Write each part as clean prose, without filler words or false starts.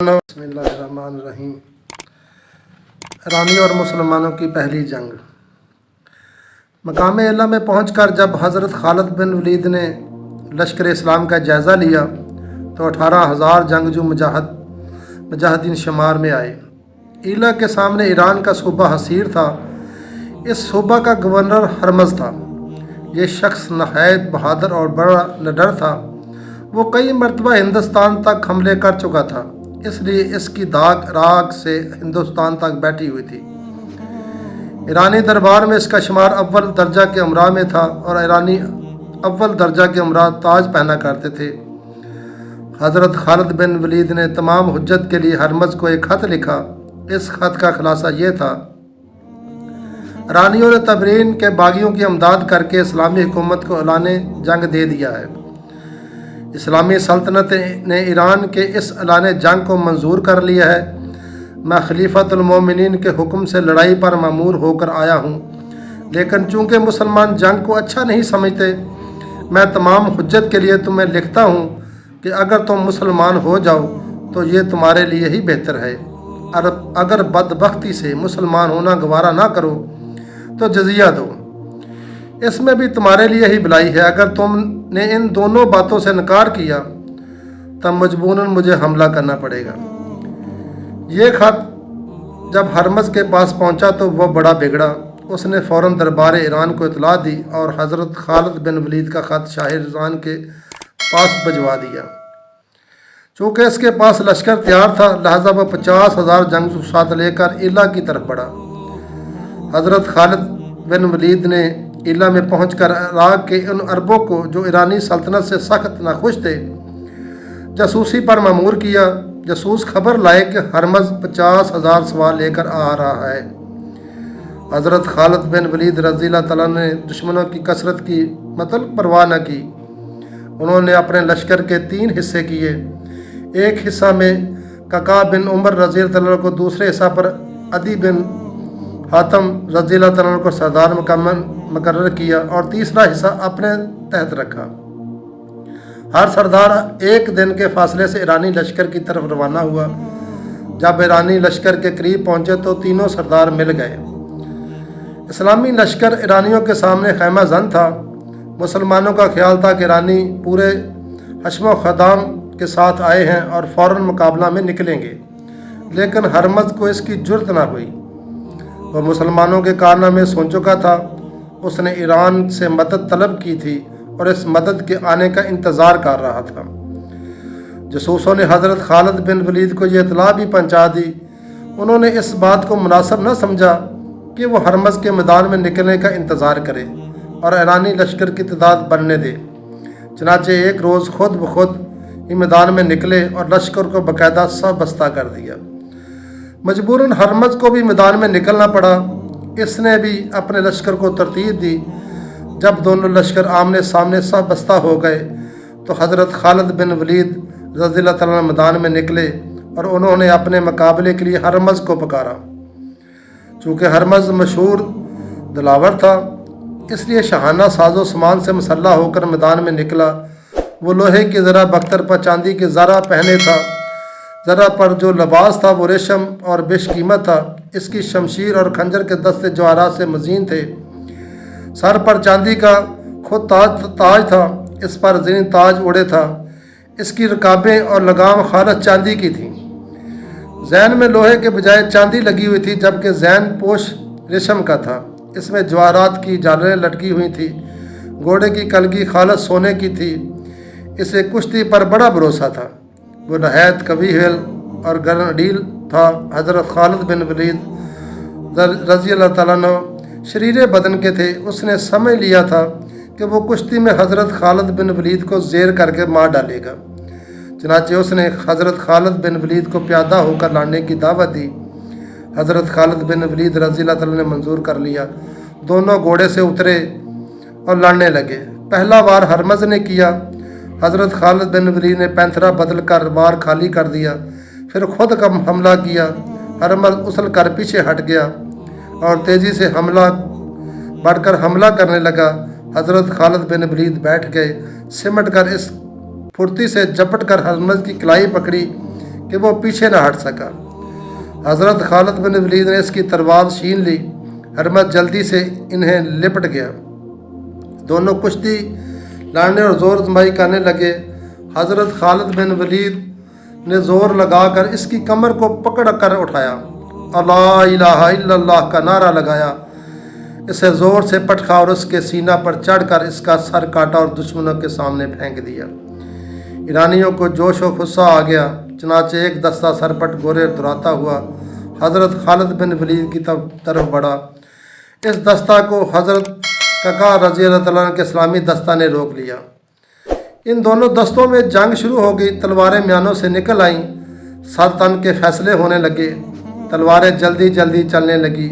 बिस्मिल्लाहिर्रहमानिर्रहीम। ईरानी और मुसलमानों की पहली जंग। मकाम एला में पहुंचकर जब हज़रत खालिद बिन वलीद ने लश्कर इस्लाम का जायज़ा लिया तो 18,000 जंगजू मुजाहिदीन शुमार में आए। एला के सामने ईरान का सूबा हसीर था। इस सूबा का गवर्नर हरमज़ था। ये शख्स नहायत बहादुर और बड़ा निडर था। वो कई मरतबा हिंदुस्तान तक हमले कर चुका था, इसलिए इसकी दाग राग से हिंदुस्तान तक बैठी हुई थी। ईरानी दरबार में इसका शुमार अव्वल दर्जा के अमरा में था और ईरानी अव्वल दर्जा के अमरा ताज पहना करते थे। हज़रत खालिद बिन वलीद ने तमाम हुज्जत के लिए हरमज़ को एक ख़त लिखा। इस ख़त का खुलासा ये था: ईरानियों ने तबरीन के बागियों की अमदाद करके इस्लामी हुकूमत को ऐलाने जंग दे दिया है। इस्लामी सल्तनत ने ईरान के इस ऐलान जंग को मंजूर कर लिया है। मैं खलीफतुल मोमिनीन के हुक्म से लड़ाई पर मामूर होकर आया हूँ, लेकिन चूँकि मुसलमान जंग को अच्छा नहीं समझते, मैं तमाम हुज्जत के लिए तुम्हें लिखता हूँ कि अगर तुम मुसलमान हो जाओ तो ये तुम्हारे लिए ही बेहतर है, और अगर बदबख्ती से मुसलमान होना गवारा ना करो तो जजिया दो, इसमें भी तुम्हारे लिए ही भलाई है। अगर तुमने इन दोनों बातों से इनकार किया तब मजबूरन मुझे हमला करना पड़ेगा। ये खत जब हरमज़ के पास पहुंचा तो वह बड़ा बिगड़ा। उसने फ़ौरन दरबार ईरान को इतला दी और हज़रत खालिद बिन वलीद का ख़त शाह रिज़वान के पास भिजवा दिया। चूँकि इसके पास लश्कर तैयार था, लिहाजा वह 50,000 जंगजू साथ लेकर इला की तरफ बढ़ा। हज़रत खालिद बिन वलीद ने इला में पहुंचकर इराक़ के उन अरबों को जो ईरानी सल्तनत से सख्त नाखुश थे, जासूसी पर मामूर किया। जासूस खबर लाए कि हरमज़ 50,000 सवार लेकर आ रहा है। हज़रत खालिद बिन वलीद रज़ियल्लाहु तआला ने दुश्मनों की कसरत की मतलब परवाह न की। उन्होंने अपने लश्कर के 3 हिस्से किए। एक हिस्सा में कका बिन उमर रज़ियल्लाहु तआला को, दूसरे हिस्सा पर अदी बिन हातम रज़ियल्लाहु तआला को सरदार मुकर्रर किया और तीसरा हिस्सा अपने तहत रखा। हर सरदार एक दिन के फासले से ईरानी लश्कर की तरफ रवाना हुआ। जब ईरानी लश्कर के करीब पहुंचे तो तीनों सरदार मिल गए। इस्लामी लश्कर ईरानियों के सामने खैमा जन था। मुसलमानों का ख्याल था कि ईरानी पूरे हश्म खदाम के साथ आए हैं और फ़ौरन मुकाबला में निकलेंगे, लेकिन हरमज़ को इसकी जुर्त ना हुई। वह मुसलमानों के कारनामे सुन चुका था। उसने ईरान से मदद तलब की थी और इस मदद के आने का इंतज़ार कर रहा था। जासूसों ने हज़रत खालिद बिन वलीद को यह इतला भी पहुँचा दी। उन्होंने इस बात को मुनासिब न समझा कि वो हरमज़ के मैदान में निकलने का इंतज़ार करे और ईरानी लश्कर की तादाद बढ़ने दे। चनाचे एक रोज़ खुद ब खुद ही मैदान में निकले और लश्कर को बाकायदा सब बस्ता कर दिया। मजबूरन हरमज़ को भी मैदान में निकलना पड़ा। इसने भी अपने लश्कर को तरतीब दी। जब दोनों लश्कर आमने सामने सब बस्ता हो गए तो हज़रत खालिद बिन वलीद रज़ियल्लाहु तआला मैदान में निकले और उन्होंने अपने मुकाबले के लिए हरमज़ को पुकारा। चूँकि हरमज़ मशहूर दिलावर था, इसलिए शाहाना साजो सामान से मसल्ला होकर मैदान में निकला। वो लोहे की ज़रा बख्तर पर चांदी के ज़रा पहने था। ज़रा पर जो लिबास था वो रेशम और बेशकीमत था। इसकी शमशीर और खंजर के दस्ते जवाहरात से मज़ीन थे। सर पर चांदी का खुद ताज था। इस पर ज़ीन ताज उड़े था। इसकी रकाबें और लगाम खालस चांदी की थीं। जैन में लोहे के बजाय चांदी लगी हुई थी, जबकि जैन पोश रेशम का था। इसमें जवाहरात की झालरें लटकी हुई थी। घोड़े की कलगी खालस सोने की थी। इसे कुश्ती पर बड़ा भरोसा था। वो नहायत कवील और गरडील था। हज़रत खालिद बिन वलीद रज़ियल्लाहु तआला अन्हु शरीर बदन के थे। उसने समझ लिया था कि वो कुश्ती में हज़रत खालिद बिन वलीद को ज़ेर करके मार डालेगा। चनाचे उसने हज़रत खालिद बिन वलीद को प्यादा होकर लड़ने की दावत दी। हज़रत खालिद बिन वलीद रज़ियल्लाहु तआला ने मंजूर कर लिया। दोनों घोड़े से उतरे और लड़ने लगे। पहला वार हरमज़ ने किया। हज़रत खालिद बिन वलीद ने पैंथरा बदल कर वार खाली कर दिया, फिर खुद का हमला किया। हरमज़ उछल कर पीछे हट गया और तेज़ी से बढ़कर हमला करने लगा। हज़रत खालिद बिन वलीद बैठ गए। सिमट कर इस फुर्ती से झपट कर हरमज़ की कलाई पकड़ी کہ وہ پیچھے نہ ہٹ سکا۔ حضرت خالد بن ولید نے اس کی تلوار چھین لی۔ ہرمز جلدی سے انہیں لپٹ گیا۔ دونوں کشتی لڑنے اور زور آزمائی کرنے لگے۔ حضرت خالد بن ولید نے زور لگا کر اس کی کمر کو پکڑ کر اٹھایا، لا الہ الا اللہ کا نعرہ لگایا، اسے زور سے پٹکا اور اس کے سینہ پر چڑھ کر اس کا سر کاٹا اور دشمنوں کے سامنے پھینک دیا۔ ایرانیوں کو جوش و غصہ آ گیا، چنانچہ ایک دستہ سرپٹ گھوڑے دراتا ہوا حضرت خالد بن ولید کی طرف بڑھا۔ اس دستہ کو حضرت ققا رضی اللہ عنہ کے اسلامی دستہ نے روک لیا۔ ان دونوں دستوں میں جنگ شروع ہو گئی۔ تلواریں میانوں سے نکل آئیں، سر تن کے فیصلے ہونے لگے، تلواریں جلدی جلدی چلنے لگی،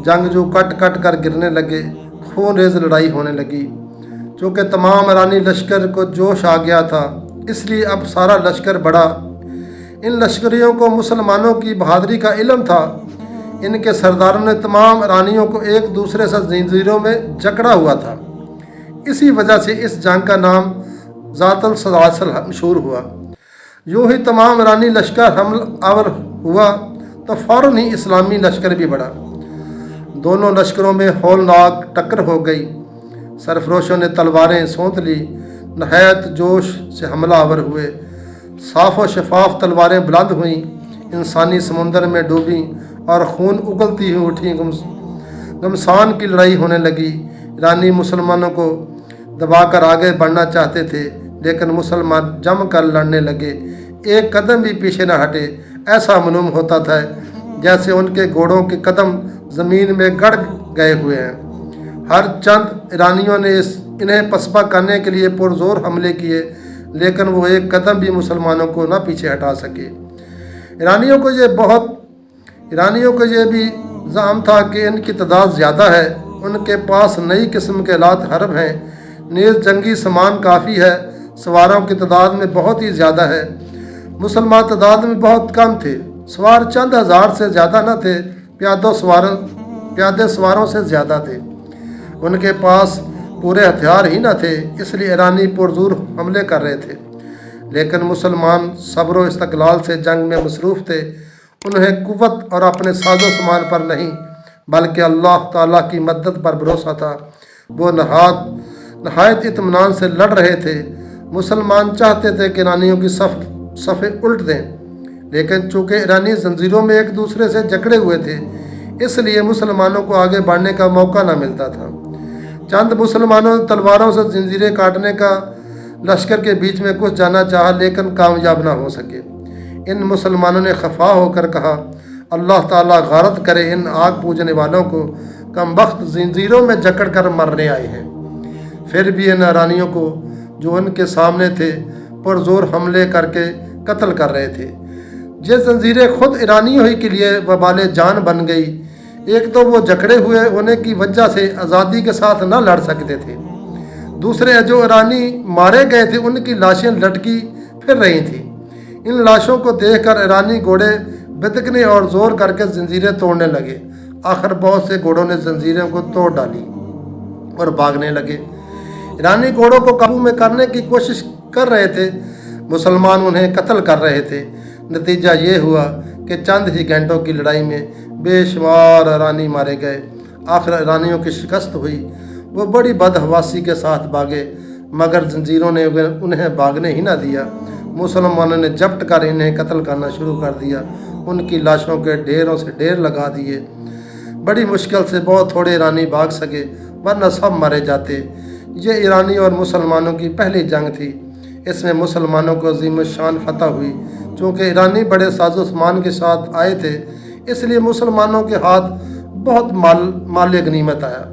جنگجو کٹ کٹ کر گرنے لگے، خون ریز لڑائی ہونے لگی۔ چونکہ تمام ایرانی لشکر کو جوش آ گیا تھا، اس لیے اب سارا لشکر بڑھا۔ ان لشکریوں کو مسلمانوں کی بہادری کا علم تھا۔ ان کے سرداروں نے تمام ایرانیوں کو ایک دوسرے سے زنجیروں میں جکڑا ہوا تھا۔ اسی وجہ سے اس جنگ کا نام ذات السلاسل مشہور ہوا۔ یوں ہی تمام ایرانی لشکر حملہ آور ہوا تو فوراً ہی اسلامی لشکر بھی بڑھا۔ دونوں لشکروں میں ہولناک ٹکر ہو گئی۔ سرفروشوں نے تلواریں سونت لی، نہایت جوش سے حملہ آور ہوئے۔ صاف و شفاف تلواریں بلند ہوئیں، انسانی سمندر میں ڈوبیں اور خون اگلتی ہوئی اٹھیں۔ گمسان کی لڑائی ہونے لگی۔ ایرانی مسلمانوں کو دبا کر آگے بڑھنا چاہتے تھے، لیکن مسلمان جم کر لڑنے لگے، ایک قدم بھی پیچھے نہ ہٹے۔ ایسا معلوم ہوتا تھا جیسے ان کے گھوڑوں کے قدم زمین میں گڑ گئے ہوئے ہیں۔ ہر چند ایرانیوں نے انہیں پسپا کرنے کے لیے پرزور حملے کیے، لیکن وہ ایک قدم بھی مسلمانوں کو نہ پیچھے ہٹا سکے۔ ایرانیوں کو یہ بھی زعم تھا کہ ان کی تعداد زیادہ ہے، ان کے پاس نئی قسم کے آلات حرب ہیں، نیز جنگی سامان کافی ہے، سواروں کی تعداد میں بہت ہی زیادہ ہے۔ مسلمان تعداد میں بہت کم تھے، سوار چند ہزار سے زیادہ نہ تھے، پیادے سواروں سے زیادہ تھے۔ ان کے پاس پورے ہتھیار ہی نہ تھے، اس لیے ایرانی پرزور حملے کر رہے تھے، لیکن مسلمان صبر و استقلال سے جنگ میں مصروف تھے۔ انہیں قوت اور اپنے ساز و سامان پر نہیں بلکہ اللہ تعالیٰ کی مدد پر بھروسہ تھا۔ وہ نہایت اطمینان سے لڑ رہے تھے۔ مسلمان چاہتے تھے کہ ایرانیوں کی صفیں الٹ دیں، لیکن چونکہ ایرانی زنجیروں میں ایک دوسرے سے جکڑے ہوئے تھے، اس لیے مسلمانوں کو آگے بڑھنے کا موقع نہ ملتا تھا۔ چند مسلمانوں نے تلواروں سے زنجیریں کاٹنے کا لشکر کے بیچ میں کچھ جانا چاہا، لیکن کامیاب نہ ہو سکے۔ ان مسلمانوں نے خفا ہو کر کہا، اللہ تعالیٰ غارت کرے ان آگ پوجنے والوں کو، کم بخت زنجیروں میں جکڑ کر مرنے آئے ہیں۔ پھر بھی ان ایرانیوں کو جو ان کے سامنے تھے پرزور حملے کر کے قتل کر رہے تھے۔ یہ زنجیریں خود ایرانیوں ہی کے لیے وبال جان بن گئی۔ ایک تو وہ جکڑے ہوئے ہونے کی وجہ سے آزادی کے ساتھ نہ لڑ سکتے تھے، دوسرے جو ایرانی مارے گئے تھے ان کی لاشیں لٹکی پھر رہی تھیں۔ ان لاشوں کو دیکھ کر ایرانی گھوڑے بدکنے اور زور کر کے زنجیریں توڑنے لگے۔ آخر بہت سے گھوڑوں نے زنجیروں کو توڑ ڈالی اور بھاگنے لگے۔ ایرانی گھوڑوں کو قابو میں کرنے کی کوشش کر رہے تھے، مسلمان انہیں قتل کر رہے تھے۔ نتیجہ یہ ہوا کہ چند ہی گھنٹوں کی لڑائی میں بے شمار ایرانی مارے گئے۔ آخر ایرانیوں کی شکست ہوئی، وہ بڑی بدحواسی کے ساتھ بھاگے، مگر زنجیروں نے انہیں بھاگنے ہی نہ دیا۔ مسلمانوں نے جبٹ کر انہیں قتل کرنا شروع کر دیا، ان کی لاشوں کے ڈھیروں سے ڈھیر لگا دیے۔ بڑی مشکل سے بہت تھوڑے ایرانی بھاگ سکے، ورنہ سب مارے جاتے۔ یہ ایرانی اور مسلمانوں کی پہلی جنگ تھی۔ اس میں مسلمانوں کو عظیم الشان فتح ہوئی۔ چونکہ ایرانی بڑے ساز و سامان کے ساتھ آئے تھے، اس لیے مسلمانوں کے ہاتھ بہت مال غنیمت آیا،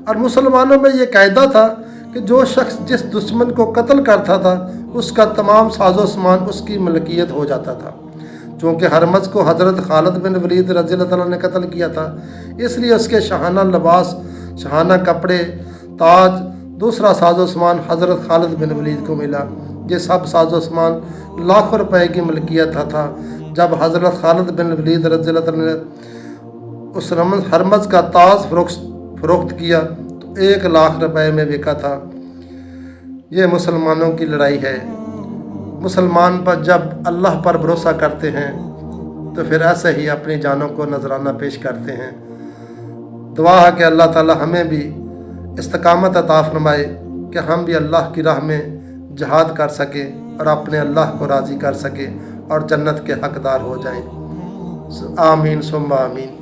اور مسلمانوں میں یہ قاعدہ تھا کہ جو شخص جس دشمن کو قتل کرتا تھا اس کا تمام ساز و سامان اس کی ملکیت ہو جاتا تھا۔ چونکہ ہرمز کو حضرت خالد بن ولید رضی اللہ عنہ نے قتل کیا تھا، اس لیے اس کے شاہانہ لباس، شاہانہ کپڑے، تاج، دوسرا ساز و سامان حضرت خالد بن ولید کو ملا۔ یہ سب ساز و سامان لاکھوں روپے کی ملکیت تھا۔ جب حضرت خالد بن ولید رضی اللہ عنہ نے اس ہرمز کا تاج فروخت کیا تو 1,00,000 روپے میں بکا تھا۔ یہ مسلمانوں کی لڑائی ہے मुसलमान पर जब अल्लाह पर भरोसा करते हैं तो फिर ऐसे ही अपनी जानों को नजराना पेश करते हैं। दुआ है कि अल्लाह ताला हमें भी इस्तकामत अता फरमाए कि हम भी अल्लाह की राह में जहाद कर सकें और अपने अल्लाह को राज़ी कर सकें और जन्नत के हकदार हो जाएं। आमीन सुम्मा आमीन।